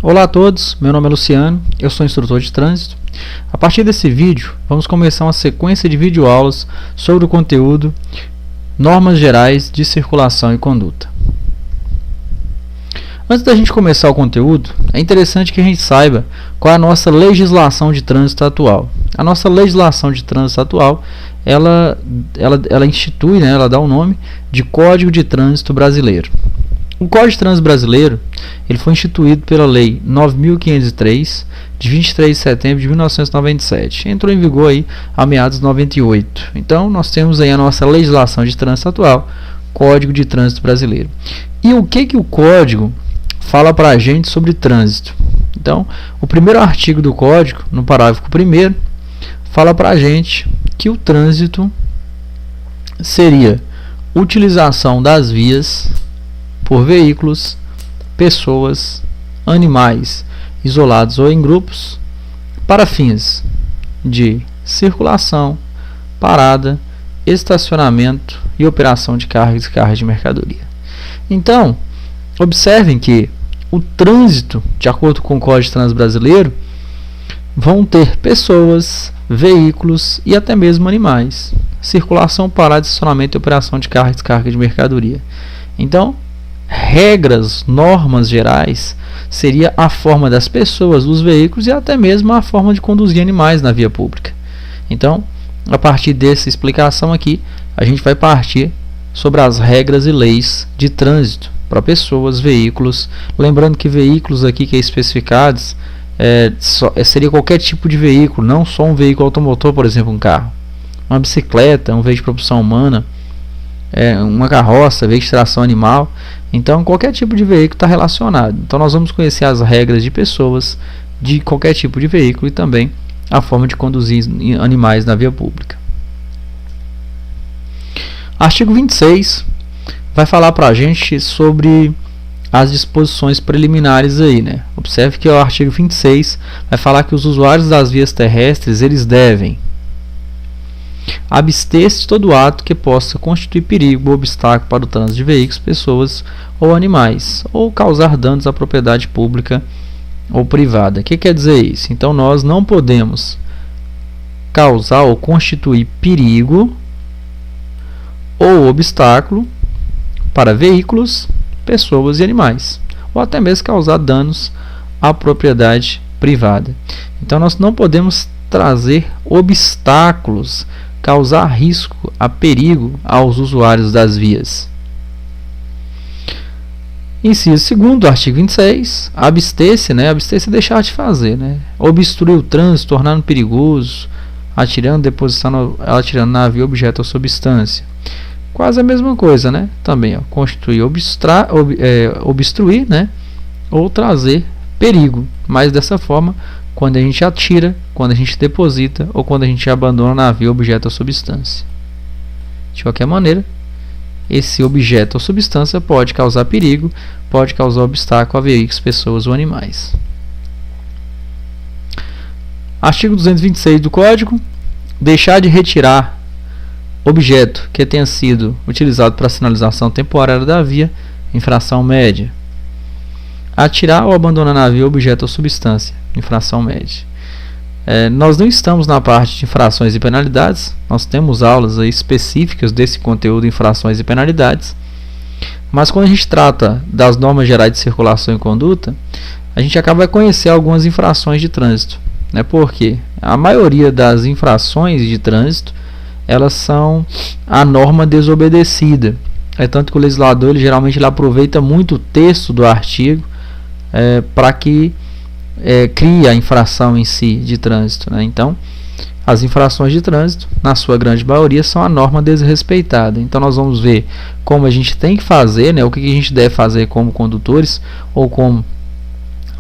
Olá a todos, meu nome é Luciano, eu sou instrutor de trânsito. A partir desse vídeo, vamos começar uma sequência de videoaulas sobre o conteúdo Normas Gerais de Circulação e Conduta. Antes da gente começar o conteúdo, é interessante que a gente saiba qual é a nossa legislação de trânsito atual. A nossa legislação de trânsito atual, ela institui, ela dá o nome de Código de Trânsito Brasileiro. O Código de Trânsito Brasileiro ele foi instituído pela Lei 9.503, de 23 de setembro de 1997. Entrou em vigor aí a meados de 98. Então, nós temos aí a nossa legislação de trânsito atual, Código de Trânsito Brasileiro. E o que o Código fala para a gente sobre trânsito? Então, o primeiro artigo do Código, no parágrafo 1º, fala para a gente que o trânsito seria utilização das vias por veículos, pessoas, animais isolados ou em grupos para fins de circulação, parada, estacionamento e operação de carga e descarga de mercadoria. Então, observem que o trânsito, de acordo com o Código de Trânsito Brasileiro, vão ter pessoas, veículos e até mesmo animais. Circulação, parada, estacionamento e operação de carga e descarga de mercadoria. Então, regras, normas gerais, seria a forma das pessoas, dos veículos e até mesmo a forma de conduzir animais na via pública. Então, a partir dessa explicação aqui, a gente vai partir sobre as regras e leis de trânsito para pessoas, veículos. Lembrando que veículos aqui que é especificados seria qualquer tipo de veículo, não só um veículo automotor, por exemplo, um carro, uma bicicleta, um veículo de propulsão humana, uma carroça, veículo de tração animal. Então, qualquer tipo de veículo está relacionado. Então, nós vamos conhecer as regras de pessoas, de qualquer tipo de veículo e também a forma de conduzir animais na via pública. Artigo 26 vai falar para a gente sobre as disposições preliminares aí, Observe que o artigo 26 vai falar que os usuários das vias terrestres, eles devem abster-se de todo ato que possa constituir perigo ou obstáculo para o trânsito de veículos, pessoas ou animais, ou causar danos à propriedade pública ou privada. O que quer dizer isso? Então, nós não podemos causar ou constituir perigo ou obstáculo para veículos, pessoas e animais, ou até mesmo causar danos à propriedade privada. Então, nós não podemos trazer obstáculos, causar risco, a perigo aos usuários das vias. Inciso 2º do artigo 26, abster-se, abster-se é deixar de fazer, obstruir o trânsito, tornando perigoso, atirando, depositando, atirando na via, objeto ou substância. Quase a mesma coisa, Também, constituir, obstruir, ou trazer perigo, mas dessa forma, quando a gente atira, quando a gente deposita ou quando a gente abandona navio, objeto ou substância. De qualquer maneira, esse objeto ou substância pode causar perigo, pode causar obstáculo a veículos, pessoas ou animais. Artigo 226 do Código: deixar de retirar objeto que tenha sido utilizado para sinalização temporária da via, infração média. Atirar ou abandonar navio, objeto ou substância, infração média. Nós não estamos na parte de infrações e penalidades, nós temos aulas aí específicas desse conteúdo, infrações e penalidades, mas quando a gente trata das normas gerais de circulação e conduta, a gente acaba conhecer algumas infrações de trânsito, porque a maioria das infrações de trânsito, elas são a norma desobedecida. Tanto que o legislador geralmente ele aproveita muito o texto do artigo para que crie a infração em si de trânsito. Então, as infrações de trânsito, na sua grande maioria, são a norma desrespeitada. Então, nós vamos ver como a gente tem que fazer, o que a gente deve fazer como condutores ou como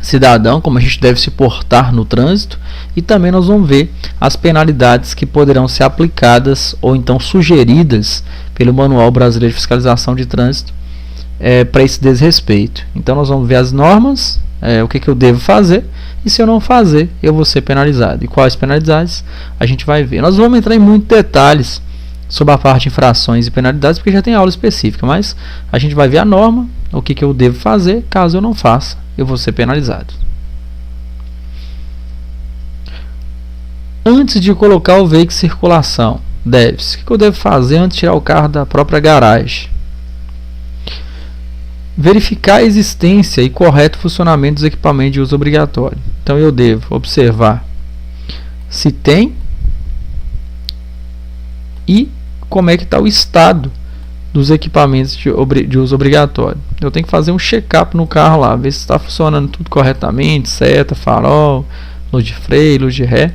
cidadão, como a gente deve se portar no trânsito, e também nós vamos ver as penalidades que poderão ser aplicadas ou então sugeridas pelo Manual Brasileiro de Fiscalização de Trânsito para esse desrespeito. Então, nós vamos ver as normas, o que eu devo fazer, e se eu não fazer, eu vou ser penalizado. E quais penalidades a gente vai ver. Nós vamos entrar em muitos detalhes sobre a parte de infrações e penalidades, porque já tem aula específica, mas a gente vai ver a norma, o que eu devo fazer, caso eu não faça, eu vou ser penalizado. Antes de colocar o veículo em circulação, deve-se. O que eu devo fazer antes de tirar o carro da própria garagem? Verificar a existência e correto funcionamento dos equipamentos de uso obrigatório. Então eu devo observar se tem e como é que está o estado dos equipamentos de uso obrigatório. Eu tenho que fazer um check-up no carro lá, ver se está funcionando tudo corretamente, seta, farol, luz de freio, luz de ré.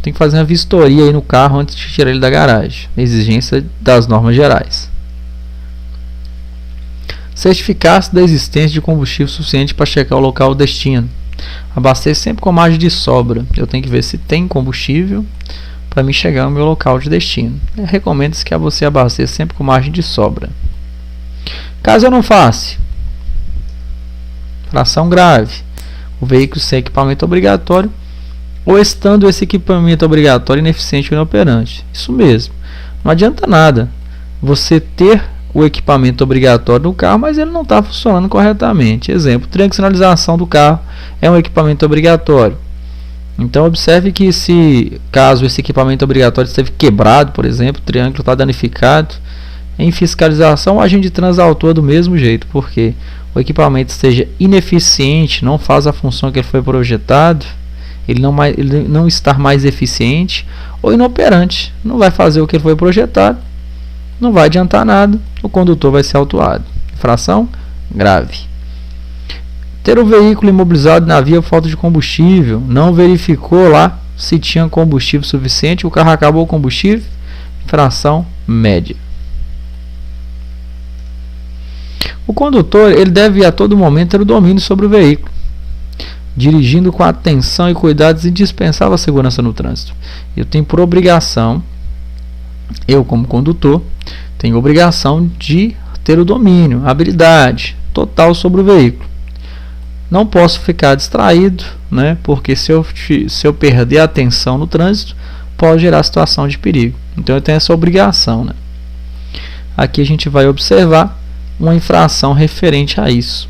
Tem que fazer uma vistoria aí no carro antes de tirar ele da garagem. Exigência das normas gerais. Certificar-se da existência de combustível suficiente para checar o local do destino. Abastecer sempre com margem de sobra. Eu tenho que ver se tem combustível para me chegar no meu local de destino. Recomendo-se que você abasteça sempre com margem de sobra. Caso eu não faça, infração grave, o veículo sem equipamento obrigatório ou estando esse equipamento obrigatório ineficiente ou inoperante. Isso mesmo. Não adianta nada você ter o equipamento obrigatório no carro, mas ele não está funcionando corretamente. Exemplo, triângulo de sinalização do carro é um equipamento obrigatório. Então observe que caso esse equipamento obrigatório esteve quebrado, por exemplo, o triângulo está danificado, em fiscalização o agente de trânsito autua do mesmo jeito, porque o equipamento esteja ineficiente, não faz a função que ele foi projetado, ele não está mais eficiente ou inoperante, não vai fazer o que ele foi projetado, não vai adiantar nada, o condutor vai ser autuado. Infração grave. Ter o veículo imobilizado na via por falta de combustível, não verificou lá se tinha combustível suficiente, o carro acabou o combustível, infração média. O condutor ele deve a todo momento ter o domínio sobre o veículo, dirigindo com atenção e cuidados indispensáveis à segurança no trânsito. Eu tenho por obrigação, eu como condutor, tenho obrigação de ter o domínio, a habilidade total sobre o veículo. Não posso ficar distraído, né? Porque se eu perder a atenção no trânsito, pode gerar situação de perigo. Então eu tenho essa obrigação, né? Aqui a gente vai observar uma infração referente a isso.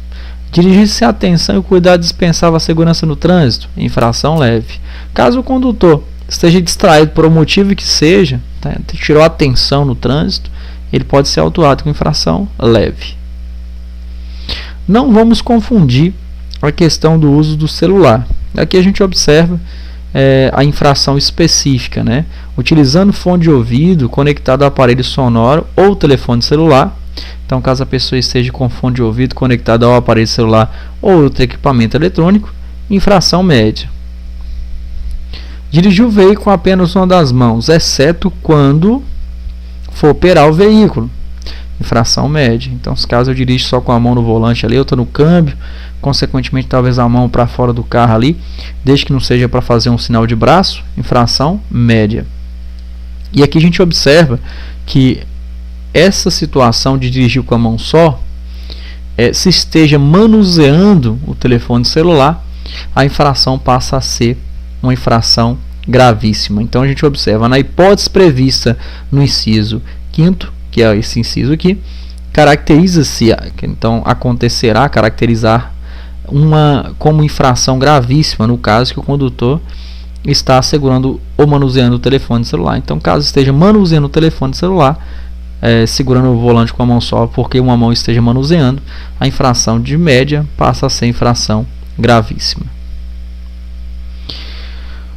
Dirigir sem atenção e cuidado dispensável à segurança no trânsito, infração leve. Caso o condutor esteja distraído por um motivo que seja, tá? Tirou a atenção no trânsito, ele pode ser autuado com infração leve. Não vamos confundir a questão do uso do celular. Aqui a gente observa a infração específica, né? Utilizando fone de ouvido conectado ao aparelho sonoro ou telefone celular. Então, caso a pessoa esteja com fone de ouvido conectado ao aparelho celular ou outro equipamento eletrônico, infração média. Dirigir o veículo com apenas uma das mãos, exceto quando for operar o veículo, infração média. Então, se caso eu dirijo só com a mão no volante ali, eu estou no câmbio, consequentemente talvez a mão para fora do carro ali, desde que não seja para fazer um sinal de braço, infração média. E aqui a gente observa que essa situação de dirigir com a mão só, se esteja manuseando o telefone celular, a infração passa a ser uma infração gravíssima. Então a gente observa, na hipótese prevista no inciso 5º, que é esse inciso aqui, caracteriza-se, então caracterizar como infração gravíssima no caso que o condutor está segurando ou manuseando o telefone celular. Então, caso esteja manuseando o telefone celular, segurando o volante com a mão só, porque uma mão esteja manuseando, a infração de média passa a ser infração gravíssima.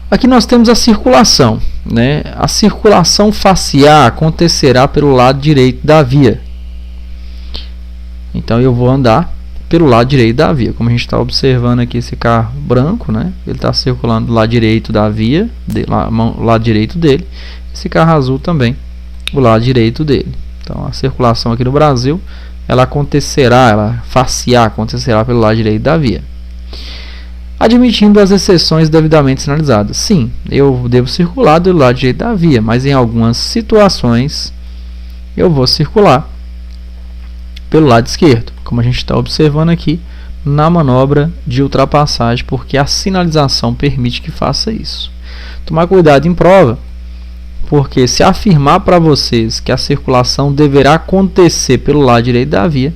Aqui nós temos a circulação, né? A circulação facial acontecerá pelo lado direito da via. Então eu vou andar pelo lado direito da via. Como a gente está observando aqui esse carro branco, né? Ele está circulando do lado direito da via, lado direito dele. Esse carro azul também, o lado direito dele. Então a circulação aqui no Brasil, ela facial acontecerá pelo lado direito da via. Admitindo as exceções devidamente sinalizadas. Sim, eu devo circular do lado direito da via, mas em algumas situações eu vou circular pelo lado esquerdo, como a gente está observando aqui na manobra de ultrapassagem, porque a sinalização permite que faça isso. Tomar cuidado em prova, porque se afirmar para vocês que a circulação deverá acontecer pelo lado direito da via,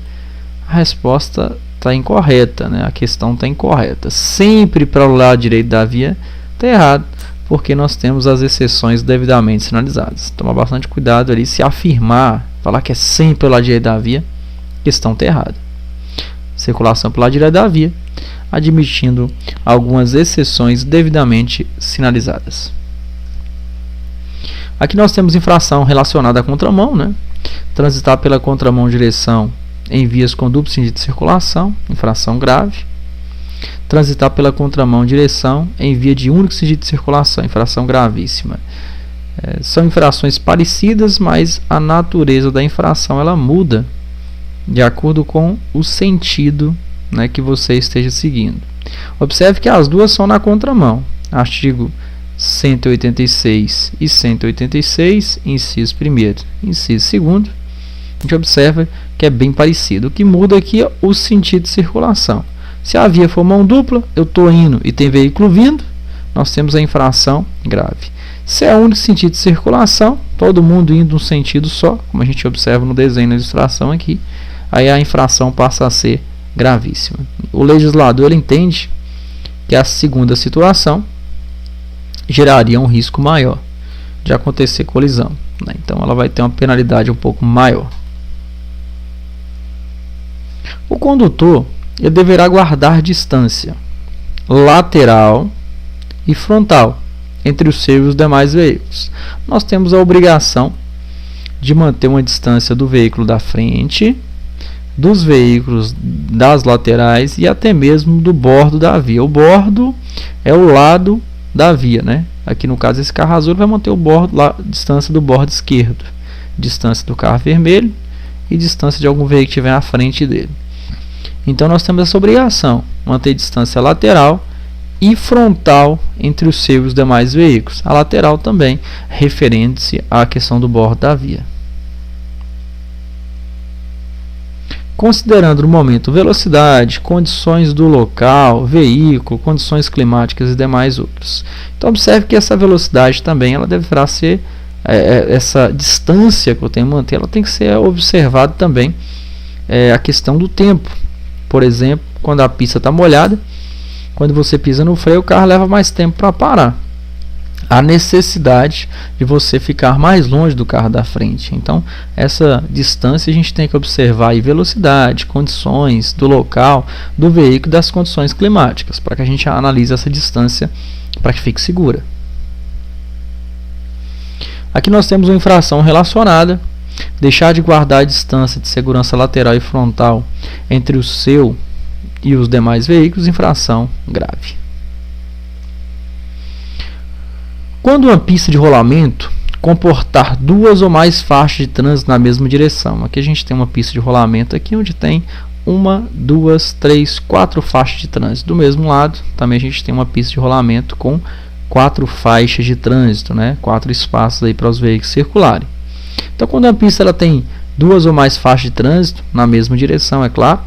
a resposta está incorreta, né? A questão está incorreta. Sempre para o lado direito da via está errado, porque nós temos as exceções devidamente sinalizadas. Tomar bastante cuidado ali, se afirmar, falar que é sempre pelo lado direito da via, questão está errada. Circulação pelo lado direito da via, admitindo algumas exceções devidamente sinalizadas. Aqui nós temos infração relacionada à contramão, né? Transitar pela contramão direção em vias com duplo sentido de circulação, infração grave. Transitar pela contramão direção em via de único sentido de circulação, infração gravíssima. São infrações parecidas, mas a natureza da infração ela muda de acordo com o sentido, né, que você esteja seguindo. Observe que as duas são na contramão. Artigo 186 e 186, inciso 1º, inciso 2º, a gente observa que é bem parecido. O que muda aqui é o sentido de circulação. Se a via for mão dupla, eu estou indo e tem veículo vindo, nós temos a infração grave. Se é único sentido de circulação, todo mundo indo num sentido só, como a gente observa no desenho da ilustração aqui, aí a infração passa a ser gravíssima. O legislador ele entende que a segunda situação geraria um risco maior de acontecer colisão, né? Então ela vai ter uma penalidade um pouco maior. O condutor ele deverá guardar distância lateral e frontal entre os seus e os demais veículos. Nós temos a obrigação de manter uma distância do veículo da frente, dos veículos das laterais e até mesmo do bordo da via. O bordo é o lado da via, né? Aqui no caso esse carro azul vai manter o bordo, distância do bordo esquerdo, distância do carro vermelho e distância de algum veículo que estiver à frente dele. Então nós temos essa obrigação, manter distância lateral e frontal entre os seus e os demais veículos. A lateral também referente-se à questão do bordo da via. Considerando no momento velocidade, condições do local, veículo, condições climáticas e demais outros. Então observe que essa velocidade também ela deverá ser, essa distância que eu tenho que manter, ela tem que ser observada também a questão do tempo. Por exemplo, quando a pista está molhada, quando você pisa no freio, o carro leva mais tempo para parar. A necessidade de você ficar mais longe do carro da frente. Então, essa distância a gente tem que observar aí velocidade, condições do local, do veículo e das condições climáticas, para que a gente analise essa distância para que fique segura. Aqui nós temos uma infração relacionada: deixar de guardar a distância de segurança lateral e frontal entre o seu e os demais veículos, infração grave. Quando uma pista de rolamento comportar duas ou mais faixas de trânsito na mesma direção. Aqui a gente tem uma pista de rolamento aqui onde tem 1, 2, 3, 4 faixas de trânsito. Do mesmo lado, também a gente tem uma pista de rolamento com 4 faixas de trânsito, né? 4 espaços aí para os veículos circularem. Então, quando a pista ela tem duas ou mais faixas de trânsito na mesma direção, é claro,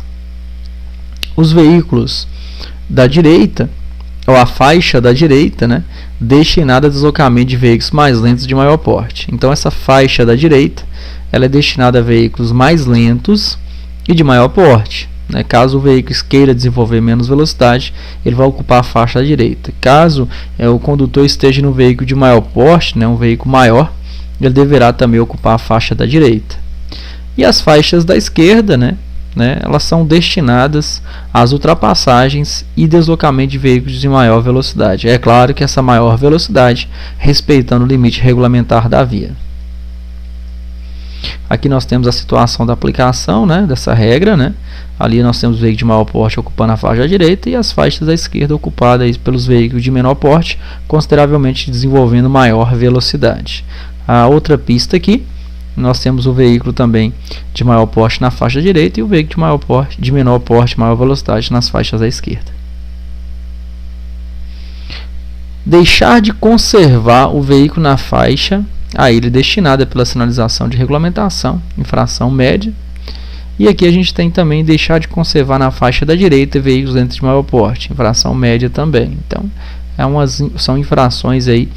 os veículos da direita, ou a faixa da direita, né, destinada a deslocamento de veículos mais lentos de maior porte. Então, essa faixa da direita ela é destinada a veículos mais lentos e de maior porte. Né? Caso o veículo queira desenvolver menos velocidade, ele vai ocupar a faixa da direita. Caso o condutor esteja no veículo de maior porte, né, um veículo maior, ele deverá também ocupar a faixa da direita. E as faixas da esquerda, né, elas são destinadas às ultrapassagens e deslocamento de veículos de maior velocidade. É claro que essa maior velocidade respeitando o limite regulamentar da via. Aqui nós temos a situação da aplicação, né, dessa regra. Né? Ali nós temos o veículo de maior porte ocupando a faixa da direita e as faixas da esquerda ocupadas pelos veículos de menor porte, consideravelmente desenvolvendo maior velocidade. A outra pista aqui, nós temos o veículo também de maior porte na faixa direita e o veículo de maior porte, de menor porte, maior velocidade nas faixas da esquerda. Deixar de conservar o veículo na faixa a ele destinada pela sinalização de regulamentação, infração média. E aqui a gente tem também deixar de conservar na faixa da direita veículos dentro de maior porte, infração média também. Então, são infrações aí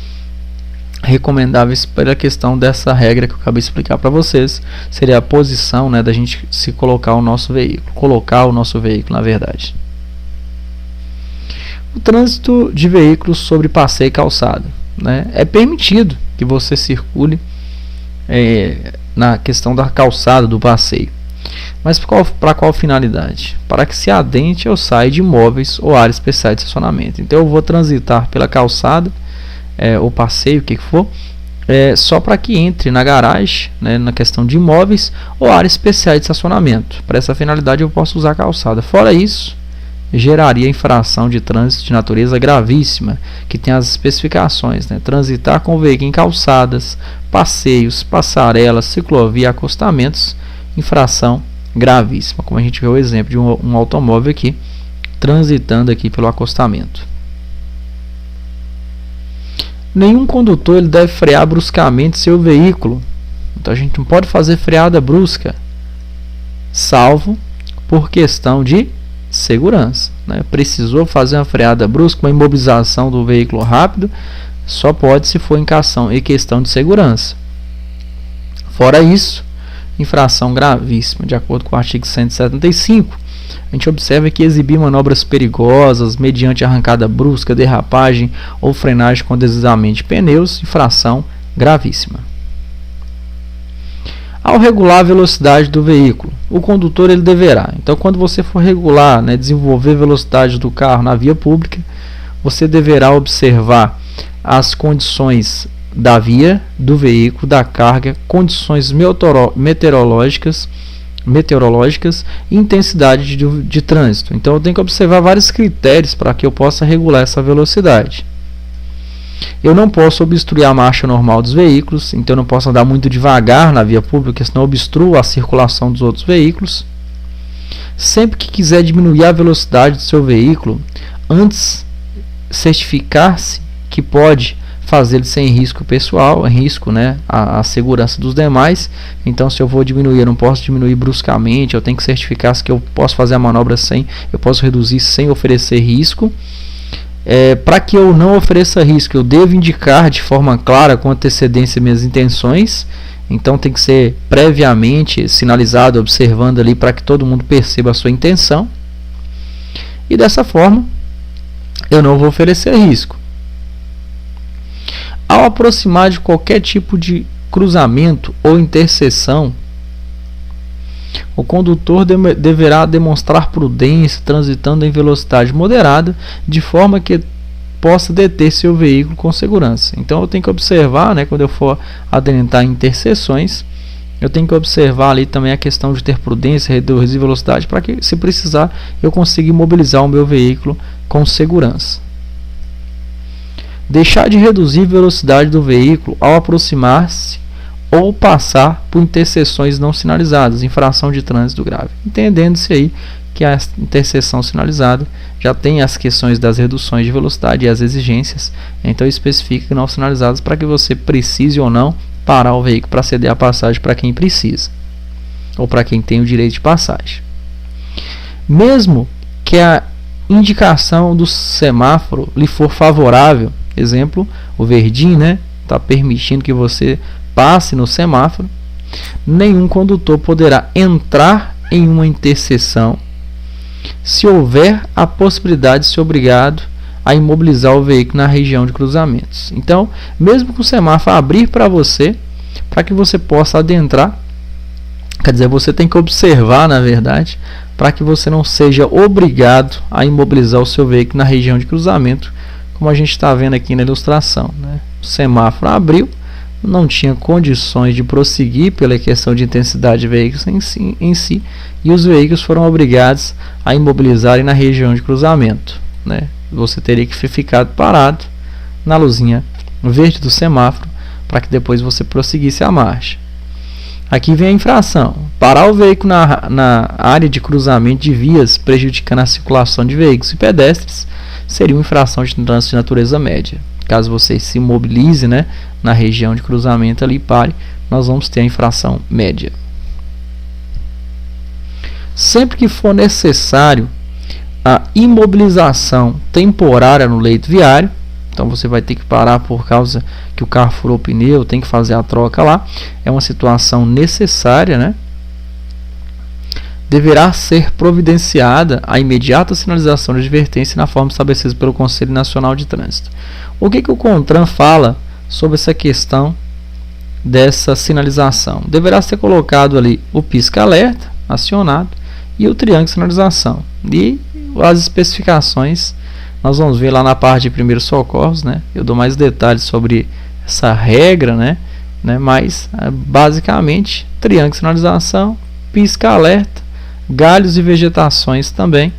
recomendáveis pela questão dessa regra que eu acabei de explicar para vocês. Seria a posição, né, da gente se colocar o nosso veículo, na verdade. O trânsito de veículos sobre passeio e calçada. né, é permitido que você circule na questão da calçada do passeio. Mas para qual finalidade? Para que se adentre ou saia de imóveis ou áreas especiais de estacionamento. Então eu vou transitar pela calçada, ou passeio, o que for, só para que entre na garagem, né, na questão de imóveis ou áreas especiais de estacionamento. Para essa finalidade eu posso usar a calçada. Fora isso, geraria infração de trânsito de natureza gravíssima, que tem as especificações, né? Transitar com o veículo em calçadas, passeios, passarelas, ciclovia, acostamentos, infração gravíssima, como a gente vê o exemplo de um automóvel aqui transitando aqui pelo acostamento. Nenhum condutor ele deve frear bruscamente seu veículo. Então a gente não pode fazer freada brusca, salvo por questão de segurança, né? Precisou fazer uma freada brusca, uma imobilização do veículo rápido, só pode se for em questão de segurança. Fora isso, infração gravíssima, de acordo com o artigo 175, a gente observa que exibir manobras perigosas mediante arrancada brusca, derrapagem ou frenagem com deslizamento de pneus, infração gravíssima. Ao regular a velocidade do veículo, o condutor ele deverá. Então, quando você for regular, né, desenvolver a velocidade do carro na via pública, você deverá observar as condições da via, do veículo, da carga, condições meteorológicas e intensidade de trânsito. Então, eu tenho que observar vários critérios para que eu possa regular essa velocidade. Eu não posso obstruir a marcha normal dos veículos, então eu não posso andar muito devagar na via pública, senão obstruo a circulação dos outros veículos. Sempre que quiser diminuir a velocidade do seu veículo, antes certificar-se que pode fazê-lo sem risco pessoal, risco, né, a segurança dos demais. Então, se eu vou diminuir, eu não posso diminuir bruscamente, eu tenho que certificar-se que eu posso fazer a manobra eu posso reduzir sem oferecer risco. Para que eu não ofereça risco, eu devo indicar de forma clara, com antecedência, minhas intenções. Então tem que ser previamente sinalizado, observando ali, para que todo mundo perceba a sua intenção. E dessa forma, eu não vou oferecer risco. Ao aproximar de qualquer tipo de cruzamento ou interseção, o condutor deverá demonstrar prudência, transitando em velocidade moderada, de forma que possa deter seu veículo com segurança. Então eu tenho que observar, né, quando eu for adentrar em interseções, eu tenho que observar ali também a questão de ter prudência, reduzir velocidade, para que, se precisar, eu consiga imobilizar o meu veículo com segurança. Deixar de reduzir a velocidade do veículo ao aproximar-se ou passar por interseções não sinalizadas, infração de trânsito grave. Entendendo-se aí que a interseção sinalizada já tem as questões das reduções de velocidade e as exigências, então especifica não sinalizadas, para que você precise ou não parar o veículo para ceder a passagem para quem precisa, ou para quem tem o direito de passagem. Mesmo que a indicação do semáforo lhe for favorável, exemplo, o verdinho, né, está permitindo que você passe no semáforo, nenhum condutor poderá entrar em uma interseção se houver a possibilidade de ser obrigado a imobilizar o veículo na região de cruzamentos. Então, mesmo que o semáforo abrir para você, para que você possa adentrar, quer dizer, você tem que observar, na verdade, para que você não seja obrigado a imobilizar o seu veículo na região de cruzamento, como a gente está vendo aqui na ilustração, né? O semáforo abriu, não tinha condições de prosseguir pela questão de intensidade de veículos em si, e os veículos foram obrigados a imobilizarem na região de cruzamento, né? Você teria que ficar parado na luzinha verde do semáforo para que depois você prosseguisse a marcha. Aqui vem a infração: parar o veículo na área de cruzamento de vias, prejudicando a circulação de veículos e pedestres, seria uma infração de trânsito de natureza média. Caso você se imobilize, né, na região de cruzamento ali, pare, nós vamos ter a infração média. Sempre que for necessário a imobilização temporária no leito viário, então você vai ter que parar por causa que o carro furou o pneu, tem que fazer a troca lá, é uma situação necessária, né? deverá ser providenciada a imediata sinalização de advertência na forma estabelecida pelo Conselho Nacional de Trânsito. O que o CONTRAN fala sobre essa questão dessa sinalização? Deverá ser colocado ali o pisca-alerta acionado e o triângulo de sinalização. E as especificações nós vamos ver lá na parte de primeiros socorros, né? Eu dou mais detalhes sobre essa regra, né? Mas basicamente triângulo de sinalização, pisca-alerta, galhos e vegetações também,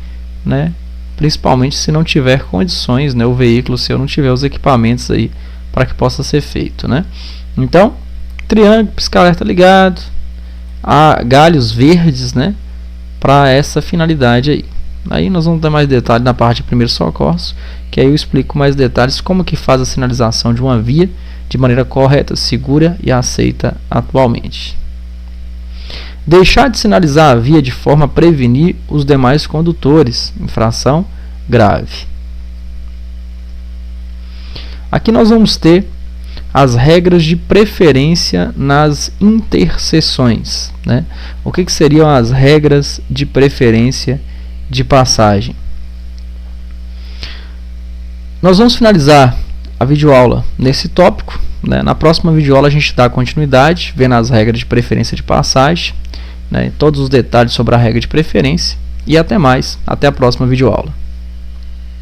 né? Principalmente se não tiver condições, né? O veículo, se eu não tiver os equipamentos aí para que possa ser feito, né? Então, triângulo, pisca-alerta ligado, a galhos verdes, né? Para essa finalidade aí. Aí nós vamos ter mais detalhes na parte de primeiros socorros, que aí eu explico mais detalhes como que faz a sinalização de uma via de maneira correta, segura e aceita atualmente. Deixar de sinalizar a via de forma a prevenir os demais condutores, infração grave. Aqui nós vamos ter as regras de preferência nas interseções, né? O que seriam as regras de preferência de passagem? Nós vamos finalizar a videoaula nesse tópico, né? Na próxima videoaula a gente dá continuidade, vendo as regras de preferência de passagem, né? Todos os detalhes sobre a regra de preferência, e até mais, até a próxima videoaula.